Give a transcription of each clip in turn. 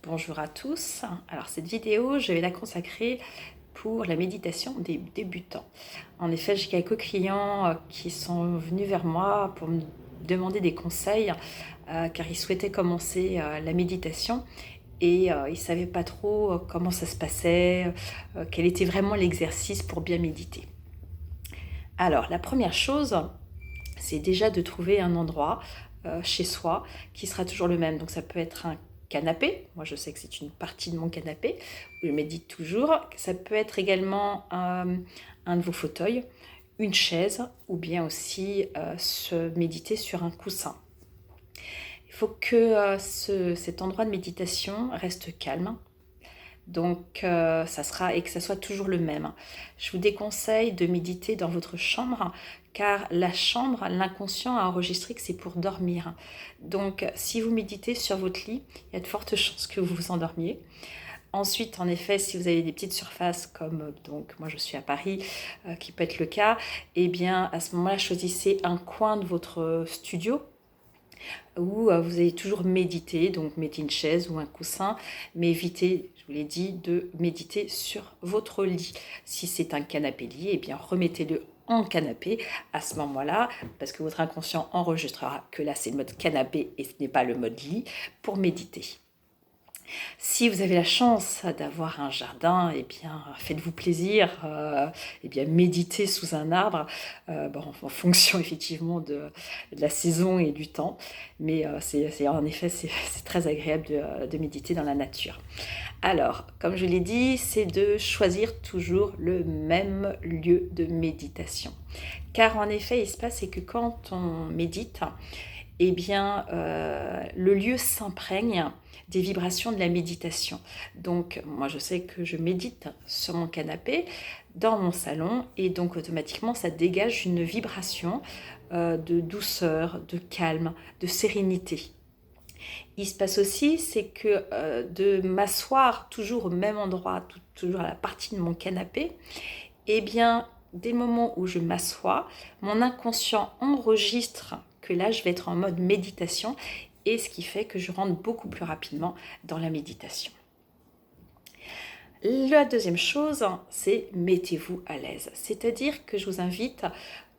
Bonjour à tous. Alors cette vidéo, je vais la consacrer pour la méditation des débutants. En effet, j'ai quelques clients qui sont venus vers moi pour me demander des conseils car ils souhaitaient commencer la méditation et ils ne savaient pas trop comment ça se passait, quel était vraiment l'exercice pour bien méditer. Alors la première chose, c'est déjà de trouver un endroit chez soi qui sera toujours le même. Donc ça peut être un canapé, moi je sais que c'est une partie de mon canapé, où je médite toujours. Ça peut être également un de vos fauteuils, une chaise, ou bien aussi se méditer sur un coussin. Il faut que cet endroit de méditation reste calme. Donc, ça sera et que ça soit toujours le même. Je vous déconseille de méditer dans votre chambre, car la chambre, l'inconscient a enregistré que c'est pour dormir. Donc, si vous méditez sur votre lit, il y a de fortes chances que vous vous endormiez. Ensuite, en effet, si vous avez des petites surfaces comme donc moi je suis à Paris, qui peut être le cas, eh bien à ce moment-là, choisissez un coin de votre studio où vous allez toujours méditer, donc mettez une chaise ou un coussin, mais évitez, je vous l'ai dit, de méditer sur votre lit. Si c'est un canapé-lit, eh bien remettez-le en canapé à ce moment-là, parce que votre inconscient enregistrera que là c'est le mode canapé et ce n'est pas le mode lit pour méditer. Si vous avez la chance d'avoir un jardin, eh bien, faites-vous plaisir, eh bien, méditez sous un arbre, en fonction effectivement de la saison et du temps. Mais en effet, c'est très agréable de méditer dans la nature. Alors, comme je l'ai dit, c'est de choisir toujours le même lieu de méditation. Car en effet, il se passe c'est que quand on médite, eh bien, le lieu s'imprègne des vibrations de la méditation. Donc, moi, je sais que je médite sur mon canapé, dans mon salon, et donc automatiquement, ça dégage une vibration de douceur, de calme, de sérénité. Il se passe aussi, c'est que de m'asseoir toujours au même endroit, toujours à la partie de mon canapé, eh bien, des moments où je m'assois, mon inconscient enregistre que là, je vais être en mode méditation et ce qui fait que je rentre beaucoup plus rapidement dans la méditation. La deuxième chose, c'est mettez-vous à l'aise. C'est-à-dire que je vous invite,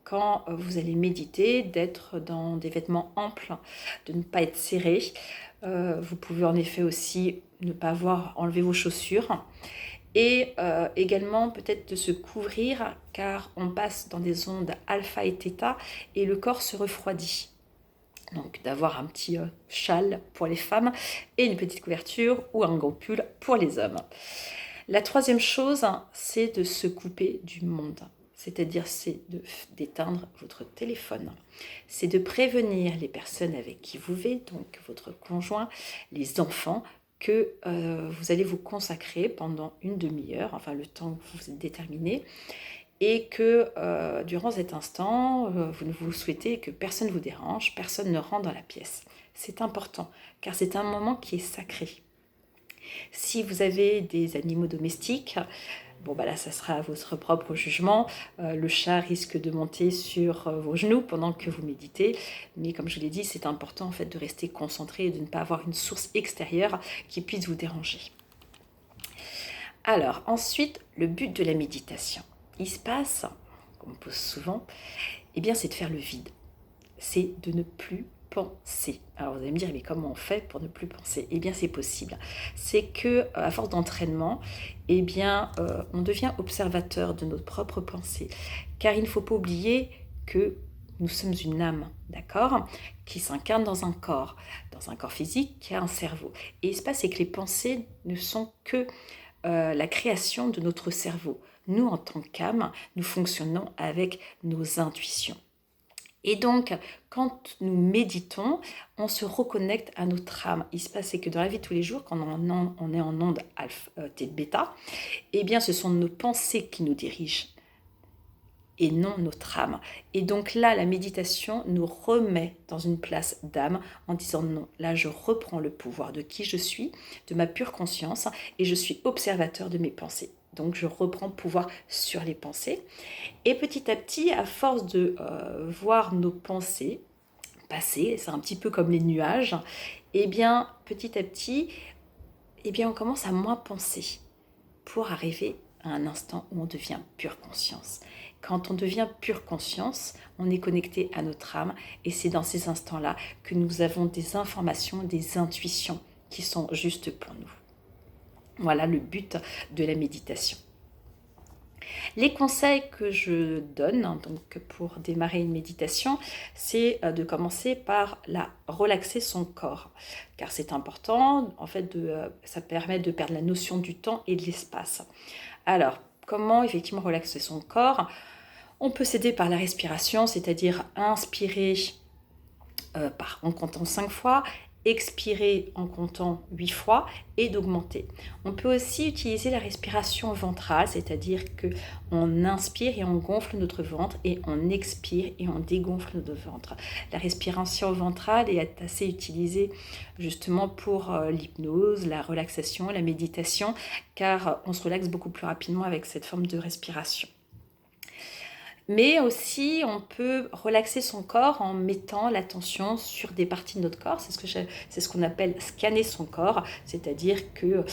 quand vous allez méditer, d'être dans des vêtements amples, de ne pas être serré. Vous pouvez en effet aussi ne pas avoir enlevé vos chaussures. Et également peut-être de se couvrir car on passe dans des ondes alpha et theta et le corps se refroidit. Donc d'avoir un petit châle pour les femmes et une petite couverture ou un gros pull pour les hommes. La troisième chose, c'est de se couper du monde. C'est-à-dire c'est d'éteindre votre téléphone. C'est de prévenir les personnes avec qui vous vivez, donc votre conjoint, les enfants, que vous allez vous consacrer pendant une demi-heure, enfin le temps que vous déterminez, et que durant cet instant, vous ne vous souhaitez que personne ne vous dérange, personne ne rentre dans la pièce. C'est important, car c'est un moment qui est sacré. Si vous avez des animaux domestiques, bon bah là ça sera à votre propre jugement. Le chat risque de monter sur vos genoux pendant que vous méditez, mais comme je vous l'ai dit, c'est important en fait de rester concentré et de ne pas avoir une source extérieure qui puisse vous déranger. Alors ensuite, le but de la méditation, il se passe, qu'on me pose souvent, eh bien c'est de faire le vide. C'est de ne plus penser. Alors vous allez me dire, mais comment on fait pour ne plus penser? Eh bien c'est possible. C'est que à force d'entraînement, eh bien on devient observateur de notre propre pensée. Car il ne faut pas oublier que nous sommes une âme, d'accord, qui s'incarne dans un corps physique qui a un cerveau. Et il se passe c'est que les pensées ne sont que la création de notre cerveau. Nous, en tant qu'âme, nous fonctionnons avec nos intuitions. Et donc, quand nous méditons, on se reconnecte à notre âme. Il se passe c'est que dans la vie de tous les jours, quand on est en onde alpha, bêta, eh bien, ce sont nos pensées qui nous dirigent et non notre âme. Et donc là, la méditation nous remet dans une place d'âme en disant non, là je reprends le pouvoir de qui je suis, de ma pure conscience, et je suis observateur de mes pensées. Donc je reprends pouvoir sur les pensées. Et petit à petit, à force de voir nos pensées passer, c'est un petit peu comme les nuages, et bien petit à petit, eh bien on commence à moins penser pour arriver à un instant où on devient pure conscience. Quand on devient pure conscience, on est connecté à notre âme et c'est dans ces instants-là que nous avons des informations, des intuitions qui sont justes pour nous. Voilà le but de la méditation. Les conseils que je donne donc pour démarrer une méditation, c'est de commencer par relaxer son corps, car c'est important. En fait, ça permet de perdre la notion du temps et de l'espace. Alors, comment effectivement relaxer son corps? On peut s'aider par la respiration, c'est-à-dire inspirer en comptant 5 fois, expirer en comptant 8 fois et d'augmenter. On peut aussi utiliser la respiration ventrale, c'est-à-dire qu'on inspire et on gonfle notre ventre et on expire et on dégonfle notre ventre. La respiration ventrale est assez utilisée justement pour l'hypnose, la relaxation, la méditation, car on se relaxe beaucoup plus rapidement avec cette forme de respiration. Mais aussi, on peut relaxer son corps en mettant l'attention sur des parties de notre corps. C'est ce qu'on appelle scanner son corps, c'est-à-dire que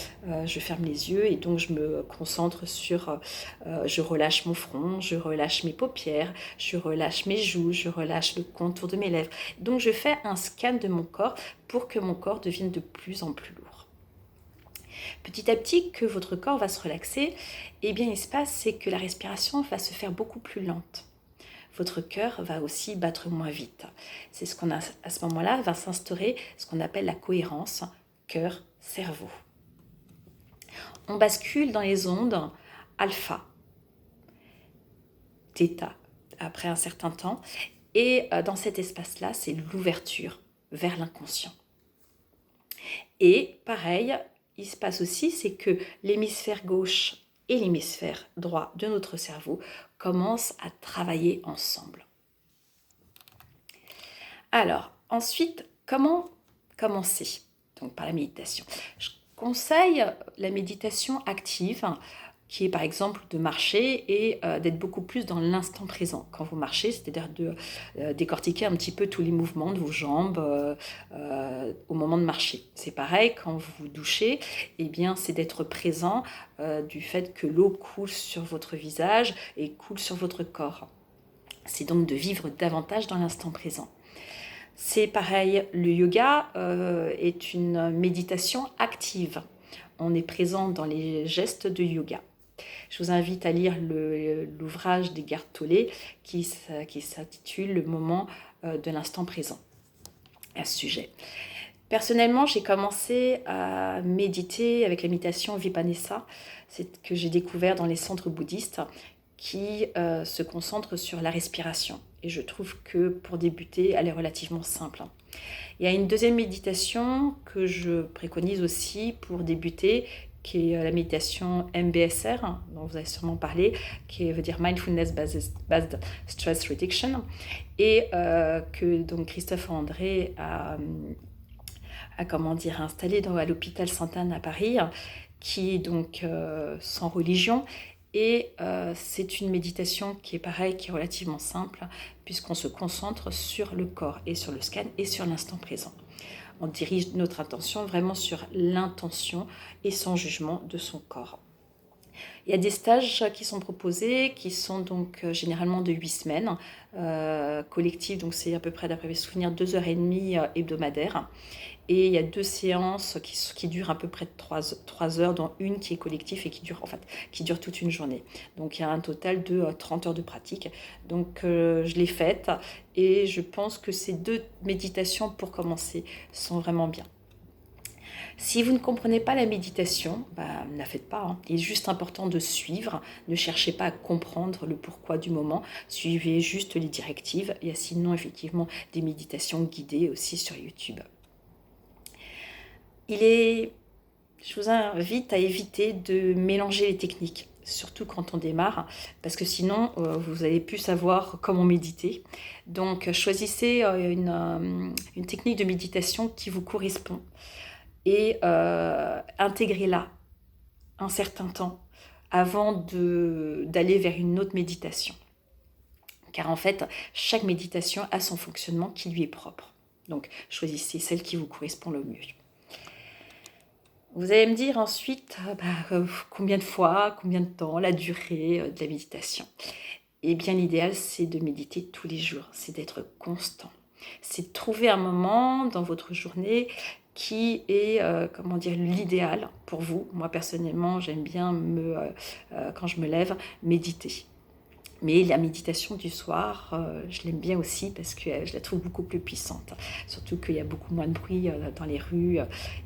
je ferme les yeux et donc je me concentre sur, je relâche mon front, je relâche mes paupières, je relâche mes joues, je relâche le contour de mes lèvres. Donc je fais un scan de mon corps pour que mon corps devienne de plus en plus lourd. Petit à petit que votre corps va se relaxer, eh bien il se passe, c'est que la respiration va se faire beaucoup plus lente. Votre cœur va aussi battre moins vite. C'est ce qu'on a à ce moment-là va s'instaurer ce qu'on appelle la cohérence cœur-cerveau. On bascule dans les ondes alpha, theta après un certain temps, et dans cet espace-là, c'est l'ouverture vers l'inconscient. Et pareil, il se passe aussi, c'est que l'hémisphère gauche et l'hémisphère droit de notre cerveau commencent à travailler ensemble. Alors, ensuite, comment commencer? Donc par la méditation. Je conseille la méditation active, qui est par exemple de marcher et d'être beaucoup plus dans l'instant présent quand vous marchez, c'est-à-dire de décortiquer un petit peu tous les mouvements de vos jambes au moment de marcher. C'est pareil, quand vous vous douchez, eh bien, c'est d'être présent du fait que l'eau coule sur votre visage et coule sur votre corps. C'est donc de vivre davantage dans l'instant présent. C'est pareil, le yoga est une méditation active. On est présent dans les gestes de yoga. Je vous invite à lire l'ouvrage d'Eckhart Tolle qui s'intitule « Le moment de l'instant présent » à ce sujet. Personnellement, j'ai commencé à méditer avec la méditation Vipassana, c'est que j'ai découvert dans les centres bouddhistes qui se concentrent sur la respiration. Et je trouve que pour débuter, elle est relativement simple. Il y a une deuxième méditation que je préconise aussi pour débuter, qui est la méditation MBSR, dont vous avez sûrement parlé, qui veut dire Mindfulness Based Stress Reduction, et que donc Christophe André a installé à l'hôpital Sainte-Anne à Paris, qui est donc sans religion. Et c'est une méditation qui est pareil, qui est relativement simple, puisqu'on se concentre sur le corps et sur le scan et sur l'instant présent. On dirige notre attention vraiment sur l'intention et son jugement de son corps. Il y a des stages qui sont proposés, qui sont donc généralement de 8 semaines, collectifs, donc c'est à peu près, d'après mes souvenirs, 2h30 hebdomadaires. Et il y a 2 séances qui durent à peu près 3 heures, dont une qui est collective et qui dure toute une journée. Donc il y a un total de 30 heures de pratique. Donc je l'ai faite et je pense que ces 2 méditations pour commencer sont vraiment bien. Si vous ne comprenez pas la méditation, ne la faites pas. Il est juste important de suivre. Ne cherchez pas à comprendre le pourquoi du moment. Suivez juste les directives. Il y a sinon effectivement des méditations guidées aussi sur YouTube. Je vous invite à éviter de mélanger les techniques, surtout quand on démarre, parce que sinon, vous n'allez plus savoir comment méditer. Donc, choisissez une technique de méditation qui vous correspond et intégrez-la un certain temps avant d'aller vers une autre méditation. Car en fait, chaque méditation a son fonctionnement qui lui est propre. Donc, choisissez celle qui vous correspond le mieux. Vous allez me dire ensuite combien de fois, combien de temps, la durée de la méditation. Eh bien, l'idéal, c'est de méditer tous les jours, c'est d'être constant. C'est de trouver un moment dans votre journée qui est, comment dire, l'idéal pour vous. Moi, personnellement, j'aime bien, quand je me lève, méditer. Mais la méditation du soir, je l'aime bien aussi parce que je la trouve beaucoup plus puissante. Surtout qu'il y a beaucoup moins de bruit dans les rues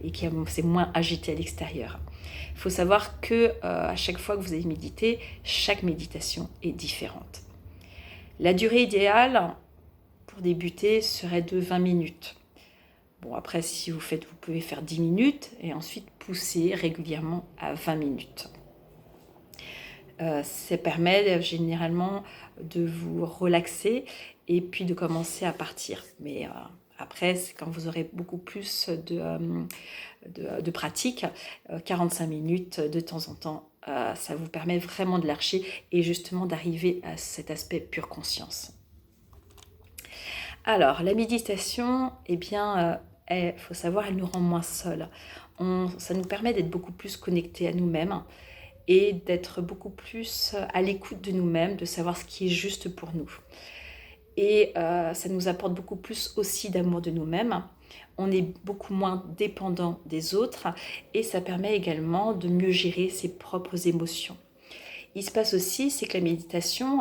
et que c'est moins agité à l'extérieur. Il faut savoir que à chaque fois que vous allez méditer, chaque méditation est différente. La durée idéale pour débuter serait de 20 minutes. Bon, après, si vous pouvez faire 10 minutes et ensuite pousser régulièrement à 20 minutes. Ça permet généralement de vous relaxer et puis de commencer à partir. Mais après, c'est quand vous aurez beaucoup plus de pratique, 45 minutes de temps en temps, ça vous permet vraiment de lâcher et justement d'arriver à cet aspect pure conscience. Alors, la méditation, eh bien, il faut savoir, elle nous rend moins seuls. Ça nous permet d'être beaucoup plus connectés à nous-mêmes et d'être beaucoup plus à l'écoute de nous-mêmes, de savoir ce qui est juste pour nous. Et ça nous apporte beaucoup plus aussi d'amour de nous-mêmes. On est beaucoup moins dépendant des autres et ça permet également de mieux gérer ses propres émotions. Il se passe aussi, c'est que la méditation,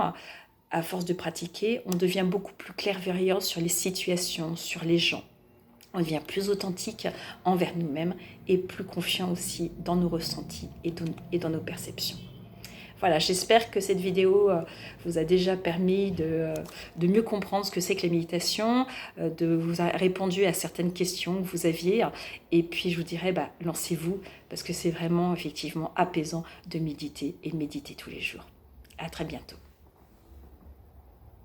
à force de pratiquer, on devient beaucoup plus clairvoyant sur les situations, sur les gens. On devient plus authentique envers nous-mêmes et plus confiant aussi dans nos ressentis et dans nos perceptions. Voilà, j'espère que cette vidéo vous a déjà permis de mieux comprendre ce que c'est que la méditation, de vous a répondu à certaines questions que vous aviez. Et puis je vous dirais, lancez-vous parce que c'est vraiment effectivement apaisant de méditer et de méditer tous les jours. À très bientôt.